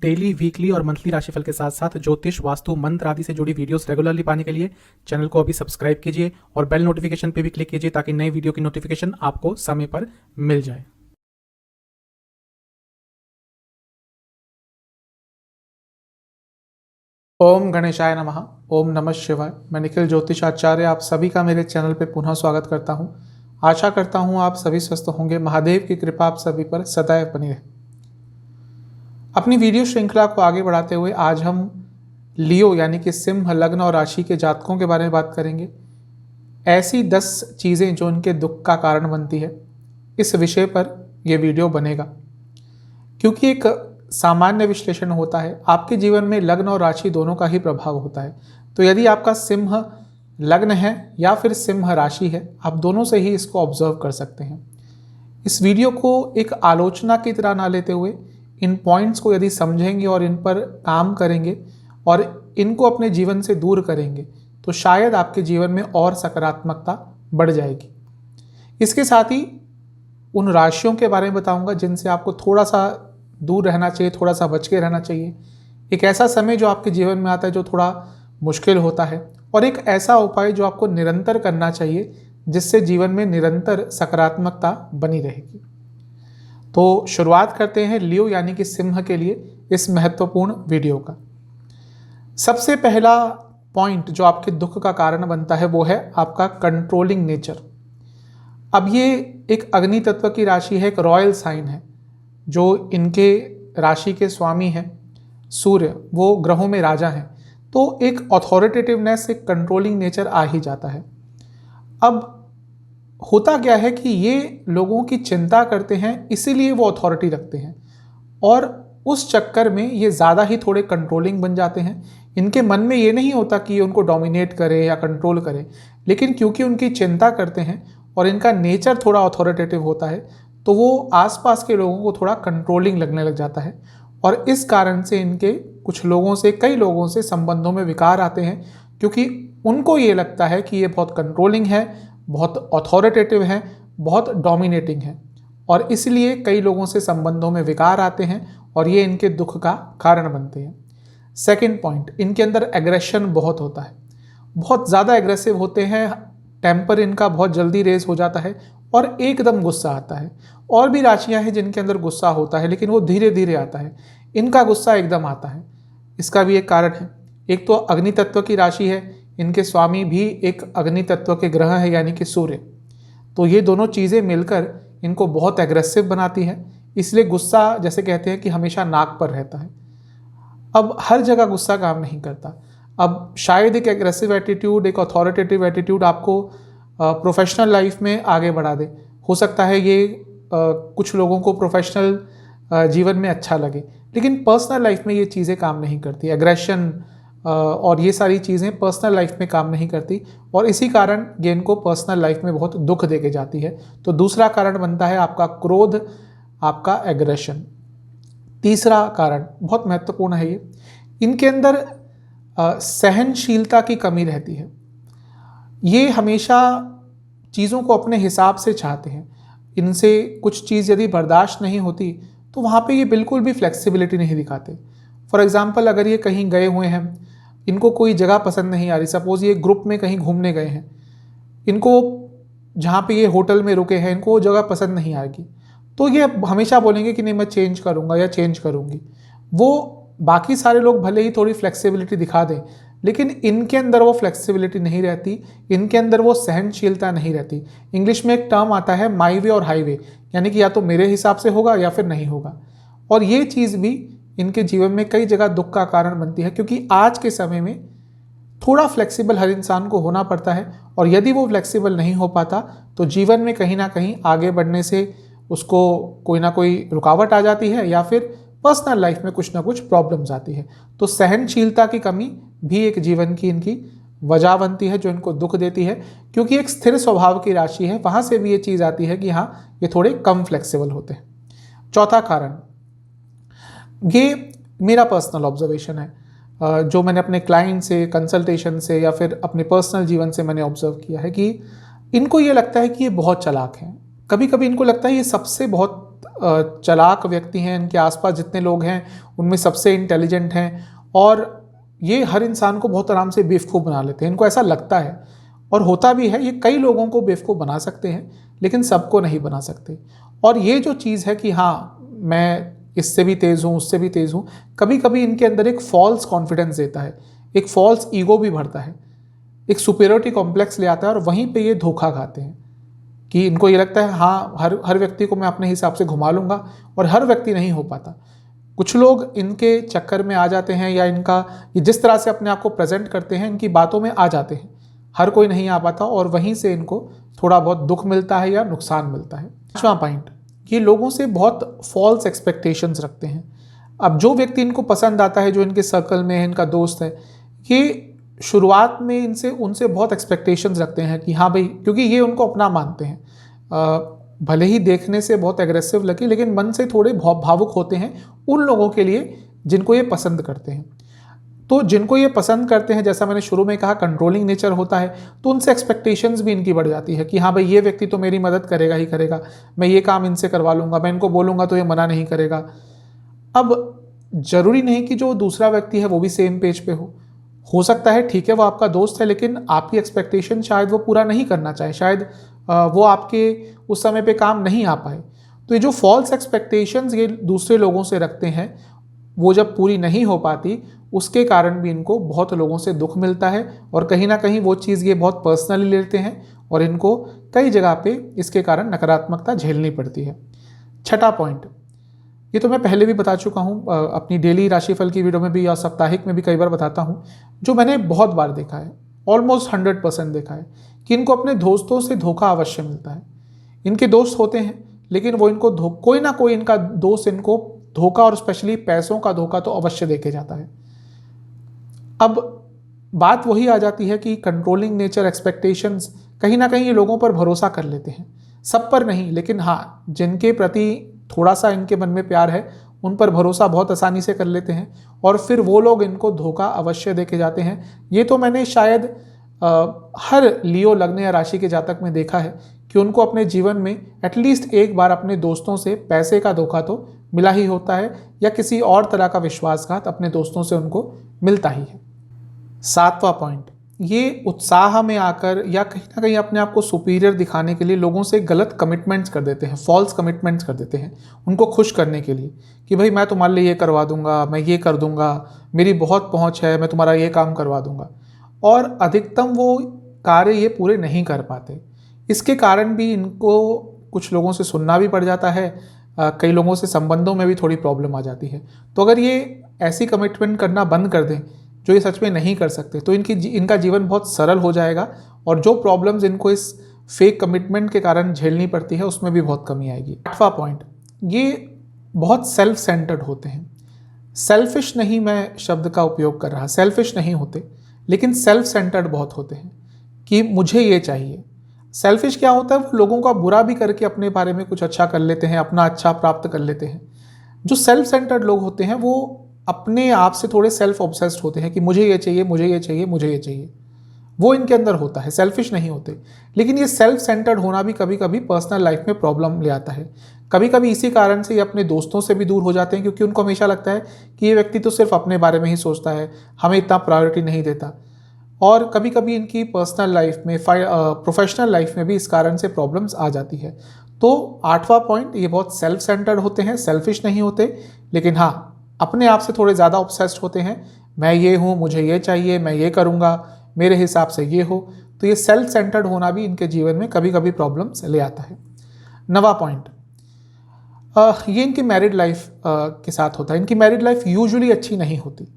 Daily, weekly और monthly राशिफल के साथ साथ ज्योतिष, वास्तु, मंत्र आदि से जुड़ी वीडियोस रेगुलरली पाने के लिए चैनल को अभी सब्सक्राइब कीजिए और बेल नोटिफिकेशन पे भी क्लिक कीजिए ताकि नई वीडियो की नोटिफिकेशन आपको समय पर मिल जाए। ओम गणेशाय नमः। ओम नमः शिवाय। मैं निखिल ज्योतिष आचार्य आप सभी का मेरे चैनल पे पुनः स्वागत करता हूँ। आशा करता हूँ आप सभी स्वस्थ होंगे। महादेव की कृपा आप सभी पर सदैव बनी रहे। अपनी वीडियो श्रृंखला को आगे बढ़ाते हुए आज हम लियो यानी कि सिंह लग्न और राशि के जातकों के बारे में बात करेंगे। ऐसी 10 चीज़ें जो उनके दुख का कारण बनती है, इस विषय पर यह वीडियो बनेगा। क्योंकि एक सामान्य विश्लेषण होता है, आपके जीवन में लग्न और राशि दोनों का ही प्रभाव होता है। तो यदि आपका सिंह लग्न है या फिर सिंह राशि है, आप दोनों से ही इसको ऑब्जर्व कर सकते हैं। इस वीडियो को एक आलोचना की तरह ना लेते हुए इन पॉइंट्स को यदि समझेंगे और इन पर काम करेंगे और इनको अपने जीवन से दूर करेंगे तो शायद आपके जीवन में और सकारात्मकता बढ़ जाएगी। इसके साथ ही उन राशियों के बारे में बताऊंगा जिनसे आपको थोड़ा सा दूर रहना चाहिए, थोड़ा सा बच के रहना चाहिए। एक ऐसा समय जो आपके जीवन में आता है जो थोड़ा मुश्किल होता है, और एक ऐसा उपाय जो आपको निरंतर करना चाहिए जिससे जीवन में निरंतर सकारात्मकता बनी रहेगी। तो शुरुआत करते हैं लियो यानी कि सिंह के लिए इस महत्वपूर्ण वीडियो का। सबसे पहला पॉइंट जो आपके दुख का कारण बनता है वो है आपका कंट्रोलिंग नेचर। अब ये एक अग्नि तत्व की राशि है, एक रॉयल साइन है। जो इनके राशि के स्वामी हैं सूर्य, वो ग्रहों में राजा हैं, तो एक अथॉरिटेटिवनेस, एक कंट्रोलिंग नेचर आ ही जाता है। अब होता क्या है कि ये लोगों की चिंता करते हैं, इसीलिए वो अथॉरिटी रखते हैं, और उस चक्कर में ये ज़्यादा ही थोड़े कंट्रोलिंग बन जाते हैं। इनके मन में ये नहीं होता कि ये उनको डोमिनेट करे या कंट्रोल करे, लेकिन क्योंकि उनकी चिंता करते हैं और इनका नेचर थोड़ा अथॉरिटेटिव होता है, तो वो आसपास के लोगों को थोड़ा कंट्रोलिंग लगने लग जाता है। और इस कारण से इनके कुछ लोगों से, कई लोगों से संबंधों में विकार आते हैं, क्योंकि उनको ये लगता है कि ये बहुत कंट्रोलिंग है, बहुत अथॉरिटेटिव है, बहुत डोमिनेटिंग है, और इसलिए कई लोगों से संबंधों में विकार आते हैं और ये इनके दुख का कारण बनते हैं। सेकंड पॉइंट, इनके अंदर एग्रेशन बहुत होता है, बहुत ज़्यादा एग्रेसिव होते हैं। टेम्पर इनका बहुत जल्दी रेज हो जाता है और एकदम गुस्सा आता है। और भी राशियां हैं जिनके अंदर गुस्सा होता है, लेकिन वो धीरे धीरे आता है। इनका गुस्सा एकदम आता है। इसका भी एक कारण है। एक तो अग्नि तत्व की राशि है, इनके स्वामी भी एक अग्नि तत्व के ग्रह है यानी कि सूर्य। तो ये दोनों चीज़ें मिलकर इनको बहुत एग्रेसिव बनाती है। इसलिए गुस्सा, जैसे कहते हैं कि हमेशा नाक पर रहता है। अब हर जगह गुस्सा काम नहीं करता। अब शायद एक एग्रेसिव एटीट्यूड, एक अथॉरिटेटिव एटीट्यूड आपको प्रोफेशनल लाइफ में आगे बढ़ा दे। हो सकता है ये कुछ लोगों को प्रोफेशनल जीवन में अच्छा लगे, लेकिन पर्सनल लाइफ में ये चीज़ें काम नहीं करती। एग्रेशन और ये सारी चीज़ें पर्सनल लाइफ में काम नहीं करती, और इसी कारण ये इनको पर्सनल लाइफ में बहुत दुख देके जाती है। तो दूसरा कारण बनता है आपका क्रोध, आपका एग्रेशन। तीसरा कारण बहुत महत्वपूर्ण है, इनके अंदर सहनशीलता की कमी रहती है। ये हमेशा चीज़ों को अपने हिसाब से चाहते हैं। इनसे कुछ चीज़ यदि बर्दाश्त नहीं होती तो वहाँ पे ये बिल्कुल भी फ्लेक्सिबिलिटी नहीं दिखाते। फॉर एग्ज़ाम्पल, अगर ये कहीं गए हुए हैं, इनको कोई जगह पसंद नहीं आ रही, सपोज़ ये ग्रुप में कहीं घूमने गए हैं, इनको जहाँ पे ये होटल में रुके हैं इनको वो जगह पसंद नहीं आएगी, तो ये हमेशा बोलेंगे कि नहीं मैं चेंज करूँगा या चेंज करूँगी। वो बाकी सारे लोग भले ही थोड़ी फ्लेक्सिबिलिटी दिखा दें, लेकिन इनके अंदर वो फ्लेक्सिबिलिटी नहीं रहती, इनके अंदर वो सहनशीलता नहीं रहती। इंग्लिश में एक टर्म आता है माई वे और हाईवे, यानी कि या तो मेरे हिसाब से होगा या फिर नहीं होगा। और ये चीज़ भी इनके जीवन में कई जगह दुख का कारण बनती है, क्योंकि आज के समय में थोड़ा फ्लेक्सिबल हर इंसान को होना पड़ता है, और यदि वो फ्लेक्सिबल नहीं हो पाता तो जीवन में कहीं ना कहीं आगे बढ़ने से उसको कोई ना कोई रुकावट आ जाती है, या फिर पर्सनल लाइफ में कुछ ना कुछ प्रॉब्लम्स आती है। तो सहनशीलता की कमी भी एक जीवन की इनकी वजह बनती है जो इनको दुख देती है, क्योंकि एक स्थिर स्वभाव की राशि है, वहाँ से भी ये चीज़ आती है कि हाँ ये थोड़े कम फ्लेक्सिबल होते हैं। चौथा कारण, ये मेरा पर्सनल ऑब्जर्वेशन है, जो मैंने अपने क्लाइंट से, कंसल्टेशन से या फिर अपने पर्सनल जीवन से मैंने ऑब्जर्व किया है कि इनको ये लगता है कि ये बहुत चालाक हैं। कभी कभी इनको लगता है ये सबसे बहुत चालाक व्यक्ति हैं, इनके आसपास जितने लोग हैं उनमें सबसे इंटेलिजेंट हैं, और ये हर इंसान को बहुत आराम से बेवकूफ़ बना लेते हैं, इनको ऐसा लगता है और होता भी है। ये कई लोगों को बेवकूफ़ बना सकते हैं लेकिन सबको नहीं बना सकते। और ये जो चीज़ है कि हाँ मैं इससे भी तेज़ हूँ, उससे भी तेज़ हूँ, कभी कभी इनके अंदर एक फॉल्स कॉन्फिडेंस देता है, एक फॉल्स ईगो भी भरता है, एक सुपीरियरिटी कॉम्प्लेक्स ले आता है, और वहीं पे ये धोखा खाते हैं कि इनको ये लगता है हाँ हर व्यक्ति को मैं अपने हिसाब से घुमा लूँगा, और हर व्यक्ति नहीं हो पाता। कुछ लोग इनके चक्कर में आ जाते हैं, या इनका ये जिस तरह से अपने आप को प्रेजेंट करते हैं इनकी बातों में आ जाते हैं, हर कोई नहीं आ पाता, और वहीं से इनको थोड़ा बहुत दुख मिलता है या नुकसान मिलता है। 5वां पॉइंट, ये लोगों से बहुत फॉल्स एक्सपेक्टेशंस रखते हैं। अब जो व्यक्ति इनको पसंद आता है, जो इनके सर्कल में है, इनका दोस्त है, ये शुरुआत में इनसे उनसे बहुत एक्सपेक्टेशंस रखते हैं कि हाँ भाई, क्योंकि ये उनको अपना मानते हैं। भले ही देखने से बहुत एग्रेसिव लगे लेकिन मन से थोड़े भावुक होते हैं उन लोगों के लिए जिनको ये पसंद करते हैं। तो जिनको ये पसंद करते हैं, जैसा मैंने शुरू में कहा, कंट्रोलिंग नेचर होता है, तो उनसे एक्सपेक्टेशंस भी इनकी बढ़ जाती है कि हाँ भाई ये व्यक्ति तो मेरी मदद करेगा ही करेगा, मैं ये काम इनसे करवा लूँगा, मैं इनको बोलूँगा तो ये मना नहीं करेगा। अब जरूरी नहीं कि जो दूसरा व्यक्ति है वो भी सेम पेज पे हो सकता है ठीक है वो आपका दोस्त है लेकिन आपकी एक्सपेक्टेशन शायद वो पूरा नहीं करना चाहे, शायद वो आपके उस समय पे काम नहीं आ पाए। तो ये जो फॉल्स एक्सपेक्टेशंस ये दूसरे लोगों से रखते हैं, वो जब पूरी नहीं हो पाती उसके कारण भी इनको बहुत लोगों से दुख मिलता है, और कहीं ना कहीं वो चीज़ ये बहुत पर्सनली लेते हैं, और इनको कई जगह पे इसके कारण नकारात्मकता झेलनी पड़ती है। 6वां पॉइंट, ये तो मैं पहले भी बता चुका हूँ, अपनी डेली राशिफल की वीडियो में भी या साप्ताहिक में भी कई बार बताता हूँ, जो मैंने बहुत बार देखा है, ऑलमोस्ट 100% देखा है कि इनको अपने दोस्तों से धोखा अवश्य मिलता है। इनके दोस्त होते हैं लेकिन वो इनको कोई ना कोई इनका दोस्त इनको धोखा, और स्पेशली पैसों का धोखा तो अवश्य देके जाता है। अब बात वही आ जाती है कि कंट्रोलिंग नेचर, एक्सपेक्टेशंस, कहीं ना कहीं ये लोगों पर भरोसा कर लेते हैं, सब पर नहीं लेकिन हाँ जिनके प्रति थोड़ा सा इनके मन में प्यार है उन पर भरोसा बहुत आसानी से कर लेते हैं, और फिर वो लोग इनको धोखा अवश्य देके जाते हैं। ये तो मैंने शायद हर लियो लग्न या राशि के जातक में देखा है कि उनको अपने जीवन में एटलीस्ट एक बार अपने दोस्तों से पैसे का धोखा तो मिला ही होता है, या किसी और तरह का विश्वासघात अपने दोस्तों से उनको मिलता ही है। 7वां पॉइंट, ये उत्साह में आकर या कहीं ना कहीं अपने आप को सुपीरियर दिखाने के लिए लोगों से गलत कमिटमेंट्स कर देते हैं, फॉल्स कमिटमेंट्स कर देते हैं उनको खुश करने के लिए कि भाई मैं तुम्हारे लिए ये करवा दूंगा, मैं ये कर दूंगा, मेरी बहुत पहुंच है, मैं तुम्हारा ये काम करवा दूंगा, और अधिकतम वो कार्य ये पूरे नहीं कर पाते। इसके कारण भी इनको कुछ लोगों से सुनना भी पड़ जाता है, कई लोगों से संबंधों में भी थोड़ी प्रॉब्लम आ जाती है। तो अगर ये ऐसी कमिटमेंट करना बंद कर दें जो ये सच में नहीं कर सकते, तो इनका जीवन बहुत सरल हो जाएगा, और जो प्रॉब्लम्स इनको इस फेक कमिटमेंट के कारण झेलनी पड़ती है उसमें भी बहुत कमी आएगी। 8वां पॉइंट, ये बहुत सेल्फ सेंटर्ड होते हैं। सेल्फिश नहीं मैं शब्द का उपयोग कर रहा, सेल्फिश नहीं होते लेकिन सेल्फ सेंटर्ड बहुत होते हैं कि मुझे ये चाहिए। सेल्फिश क्या होता है, वो लोगों का बुरा भी करके अपने बारे में कुछ अच्छा कर लेते हैं, अपना अच्छा प्राप्त कर लेते हैं। जो सेल्फ सेंटर्ड लोग होते हैं वो अपने आप से थोड़े सेल्फ ऑब्सेस्ड होते हैं कि मुझे ये चाहिए, मुझे ये चाहिए, मुझे ये चाहिए, वो इनके अंदर होता है, सेल्फिश नहीं होते। लेकिन ये सेल्फ सेंटर्ड होना भी कभी कभी पर्सनल लाइफ में प्रॉब्लम ले आता है। कभी कभी इसी कारण से ये अपने दोस्तों से भी दूर हो जाते हैं, क्योंकि उनको हमेशा लगता है कि ये व्यक्ति तो सिर्फ अपने बारे में ही सोचता है, हमें इतना प्रायोरिटी नहीं देता। और कभी कभी इनकी पर्सनल लाइफ में, प्रोफेशनल लाइफ में भी इस कारण से प्रॉब्लम्स आ जाती है। तो 8वां पॉइंट, ये बहुत सेल्फ सेंटर्ड होते हैं, सेल्फिश नहीं होते, लेकिन हाँ अपने आप से थोड़े ज़्यादा ऑब्सेस्ड होते हैं। मैं ये हूँ, मुझे ये चाहिए, मैं ये करूँगा, मेरे हिसाब से ये हो। तो ये सेल्फ सेंटर्ड होना भी इनके जीवन में कभी कभी प्रॉब्लम्स ले आता है। 9वां पॉइंट, ये इनकी मैरिड लाइफ के साथ होता है। इनकी मैरिड लाइफ यूजुअली अच्छी नहीं होती।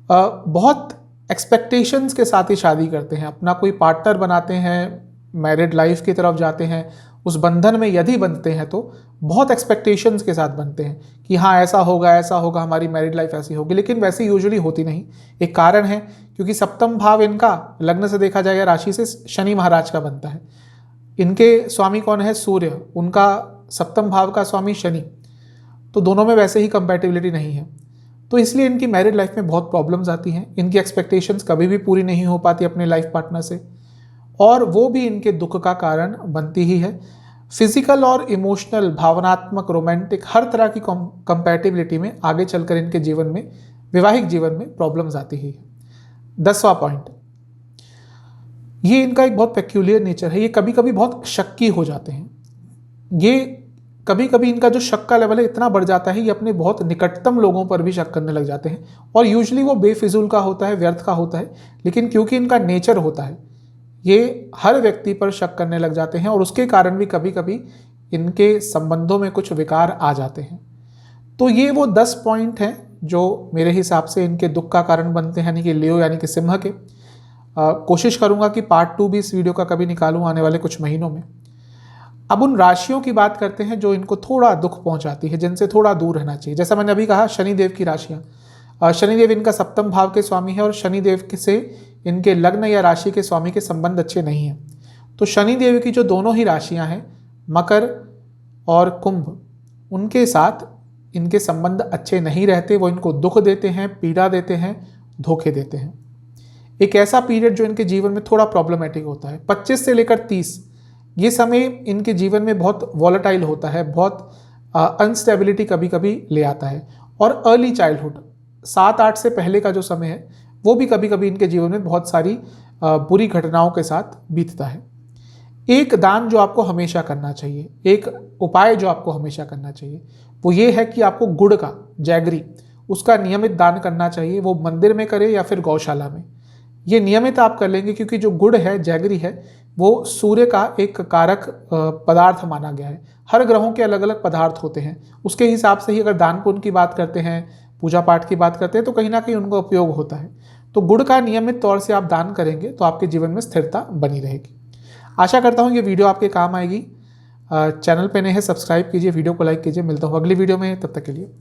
बहुत एक्सपेक्टेशंस के साथ ही शादी करते हैं, अपना कोई पार्टनर बनाते हैं, मैरिड लाइफ की तरफ जाते हैं, उस बंधन में यदि बनते हैं तो बहुत एक्सपेक्टेशंस के साथ बनते हैं कि हाँ ऐसा होगा, हमारी मैरिड लाइफ ऐसी होगी, लेकिन वैसी यूजुअली होती नहीं। एक कारण है क्योंकि सप्तम भाव इनका लग्न से देखा जाएगा राशि से शनि महाराज का बनता है। इनके स्वामी कौन है? सूर्य, उनका सप्तम भाव का स्वामी शनि, तो दोनों में वैसे ही कंपैटिबिलिटी नहीं है। तो इसलिए इनकी मैरिड लाइफ में बहुत प्रॉब्लम्स आती हैं। इनकी एक्सपेक्टेशंस कभी भी पूरी नहीं हो पाती अपने लाइफ पार्टनर से, और वो भी इनके दुख का कारण बनती ही है। फिजिकल और इमोशनल, भावनात्मक, रोमांटिक, हर तरह की कंपैटिबिलिटी में आगे चलकर इनके जीवन में, वैवाहिक जीवन में प्रॉब्लम्स आती ही है। 10वां पॉइंट, ये इनका एक बहुत पेक्यूलियर नेचर है। ये कभी कभी बहुत शक्की हो जाते हैं। ये कभी कभी इनका जो शक का लेवल है इतना बढ़ जाता है, ये अपने बहुत निकटतम लोगों पर भी शक करने लग जाते हैं। और यूजुअली वो बेफिजूल का होता है, व्यर्थ का होता है, लेकिन क्योंकि इनका नेचर होता है, ये हर व्यक्ति पर शक करने लग जाते हैं और उसके कारण भी कभी कभी इनके संबंधों में कुछ विकार आ जाते हैं। तो ये वो 10 पॉइंट हैं जो मेरे हिसाब से इनके दुख का कारण बनते हैं, यानी कि लियो यानी कि सिंह के। कोशिश करूंगा कि पार्ट 2 भी इस वीडियो का कभी निकालूं आने वाले कुछ महीनों में। अब उन राशियों की बात करते हैं जो इनको थोड़ा दुख पहुंचाती है, जिनसे थोड़ा दूर रहना चाहिए। जैसा मैंने अभी कहा, शनिदेव की राशियां। शनिदेव इनका सप्तम भाव के स्वामी है और शनिदेव से इनके लग्न या राशि के स्वामी के संबंध अच्छे नहीं हैं। तो शनिदेव की जो दोनों ही राशियां हैं, मकर और कुंभ, उनके साथ इनके संबंध अच्छे नहीं रहते। वो इनको दुख देते हैं, पीड़ा देते हैं, धोखे देते हैं। एक ऐसा पीरियड जो इनके जीवन में थोड़ा प्रॉब्लमेटिक होता है, 25 से लेकर 30, ये समय इनके जीवन में बहुत वॉलेटाइल होता है, बहुत अनस्टेबिलिटी कभी कभी ले आता है। और अर्ली चाइल्डहुड, 7-8 से पहले का जो समय है, वो भी कभी कभी इनके जीवन में बहुत सारी बुरी घटनाओं के साथ बीतता है। एक दान जो आपको हमेशा करना चाहिए, एक उपाय जो आपको हमेशा करना चाहिए, वो ये है कि आपको गुड़ का, जैगरी, उसका नियमित दान करना चाहिए। वो मंदिर में करें या फिर गौशाला में। ये नियमित आप कर लेंगे, क्योंकि जो गुड़ है, जैगरी है, वो सूर्य का एक कारक पदार्थ माना गया है। हर ग्रहों के अलग अलग पदार्थ होते हैं, उसके हिसाब से ही अगर दान पुण्य की बात करते हैं, पूजा पाठ की बात करते हैं, तो कहीं ना कहीं उनका उपयोग होता है। तो गुड़ का नियमित तौर से आप दान करेंगे तो आपके जीवन में स्थिरता बनी रहेगी। आशा करता हूँ ये वीडियो आपके काम आएगी। चैनल पे नए हैं, सब्सक्राइब कीजिए, वीडियो को लाइक कीजिए। मिलता हूँ अगली वीडियो में, तब तक के लिए।